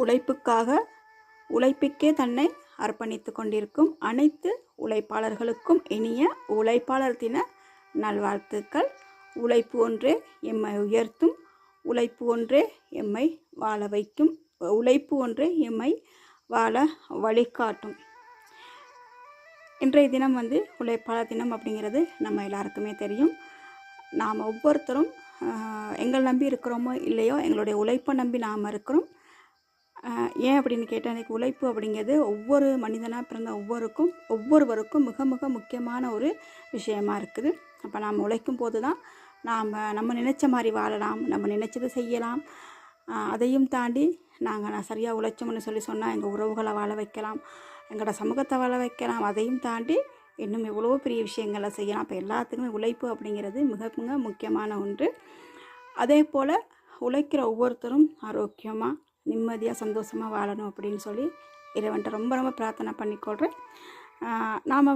உழைப்புக்காக உழைப்புக்கே தன்னை அர்ப்பணித்து கொண்டிருக்கும் அனைத்து உழைப்பாளர்களுக்கும் இனிய உழைப்பாளர் தின நல்வாழ்த்துக்கள். உழைப்பு ஒன்றே எம்மை உயர்த்தும், உழைப்பு ஒன்றே எம்மை வாழ வைக்கும், உழைப்பு ஒன்றே எம்மை வாழ வழிகாட்டும். இன்றைய தினம் உழைப்பாளர் தினம் அப்படிங்கிறது நம்ம எல்லாருக்குமே தெரியும். நாம் ஒவ்வொருத்தரும் எங்களை நம்பி இருக்கிறோமோ இல்லையோ, எங்களுடைய உழைப்பை நம்பி நாம் இருக்கிறோம். ஏன் அப்படின்னு கேட்டால், இன்றைக்கி உழைப்பு அப்படிங்கிறது ஒவ்வொரு மனிதனாக பிறந்த ஒவ்வொருவருக்கும் மிக மிக முக்கியமான ஒரு விஷயமா இருக்குது. அப்போ நாம் உழைக்கும் போது தான் நம்ம நினச்ச மாதிரி வாழலாம், நம்ம நினச்சதை செய்யலாம். அதையும் தாண்டி நாங்கள் சரியாக உழைச்சோம்னு சொன்னால் எங்கள் உறவுகளை வாழ வைக்கலாம், எங்களோட சமூகத்தை வாழ வைக்கலாம். அதையும் தாண்டி இன்னும் எவ்வளோ பெரிய விஷயங்களை செய்யலாம். அப்போ எல்லாத்துக்குமே உழைப்பு அப்படிங்கிறது மிக மிக முக்கியமான ஒன்று. அதே போல் உழைக்கிற ஒவ்வொருத்தரும் ஆரோக்கியமாக நிம்மதியாக சந்தோஷமாக வாழணும் அப்படின்னு சொல்லி இறைவன்ட்ட ரொம்ப ரொம்ப பிரார்த்தனை பண்ணிக்கொள்கிறேன். நாம்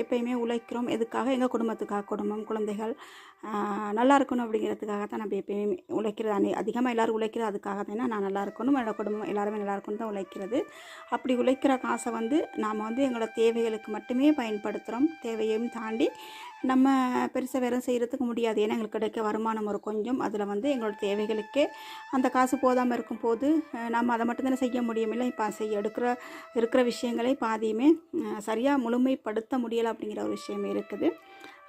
எப்பயுமே உழைக்கிறோம் எதுக்காக? எங்கள் குடும்பத்துக்காக, குடும்பம் குழந்தைகள் நல்லா இருக்கணும் அப்படிங்கிறதுக்காக தான் நம்ம எப்பயுமே உழைக்கிறது. அதிகமாக எல்லோரும் உழைக்கிறது அதுக்காக தான். நான் நல்லா இருக்கணும், என்னோடய குடும்பம் எல்லாருமே நல்லா இருக்கணும் தான் உழைக்கிறது. அப்படி உழைக்கிற காசை நாம் எங்களோட தேவைகளுக்கு மட்டுமே பயன்படுத்துகிறோம். தேவையையும் தாண்டி நம்ம பெருசாக வேறு செய்கிறதுக்கு முடியாது. ஏன்னா எங்களுக்கு கிடைக்க வருமானம் ஒரு கொஞ்சம், அதில் எங்களோட தேவைகளுக்கே அந்த காசு போதாமல் இருக்கும்போது நம்ம அதை மட்டும்தானே செய்ய முடியும். இல்லை இப்போ இருக்கிற விஷயங்களை பாதியுமே சரியாக முழுமைப்படுத்த முடியலை அப்படிங்கிற ஒரு விஷயம் இருக்குது.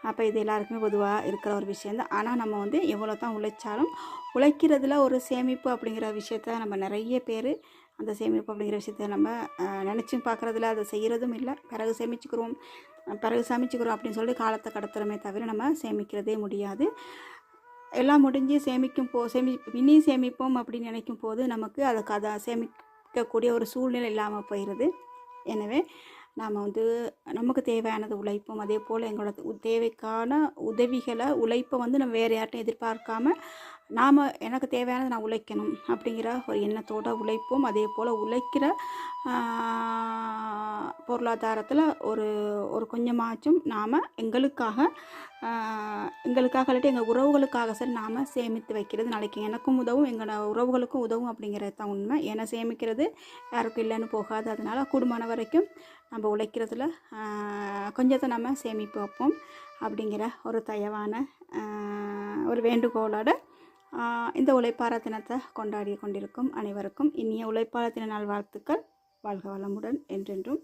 அப்போ இது எல்லாருக்குமே பொதுவாக இருக்கிற ஒரு விஷயந்தான். ஆனால் நம்ம எவ்வளோ தான் உழைச்சாலும் உழைக்கிறதுல ஒரு சேமிப்பு அப்படிங்கிற விஷயத்த நம்ம நிறைய பேர் அந்த சேமிப்பு அப்படிங்கிற விஷயத்த நம்ம நினச்சும் பார்க்குறதில்ல, அதை செய்கிறதும் இல்லை. பிறகு சேமிச்சுக்கிறோம் அப்படின்னு சொல்லி காலத்தை கடத்துகிறோமே தவிர நம்ம சேமிக்கிறதே முடியாது. எல்லாம் முடிஞ்சு இனி சேமிப்போம் அப்படின்னு நினைக்கும் போது நமக்கு அதை சேமிக்கக்கூடிய ஒரு சூழ்நிலை இல்லாமல் போயிடுது. எனவே நாம் நமக்கு தேவையானது உழைப்போம். அதே போல் எங்களோட தேவைக்கான உதவிகளை உழைப்பை நம்ம வேறு யார்ட்டையும் எதிர்பார்க்காம எனக்கு தேவையானது நான் உழைக்கணும் அப்படிங்கிற ஒரு எண்ணத்தோடு உழைப்போம். அதே போல் உழைக்கிற பொருளாதாரத்தில் ஒரு கொஞ்சமாச்சும் நாம் எங்களுக்காக இல்லாட்டி எங்கள் உறவுகளுக்காக சரி நாம் சேமித்து வைக்கிறது நாளைக்கு எனக்கும் உதவும், எங்களோட உறவுகளுக்கும் உதவும் அப்படிங்கிறது தான் உண்மை. ஏன்னா சேமிக்கிறது யாருக்கும் இல்லைன்னு போகாது. அதனால் கூடுமான வரைக்கும் நம்ம உழைக்கிறதுல கொஞ்சத்தை நம்ம சேமிப்பு வைப்போம் அப்படிங்கிற ஒரு தயவான ஒரு வேண்டுகோளோடு இந்த உழைப்பாளர் தினத்தை கொண்டாடி கொண்டிருக்கும் அனைவருக்கும் இனிய உழைப்பாளர் தின நாள் வாழ்த்துக்கள். வாழ்க வளமுடன் என்றென்றும்.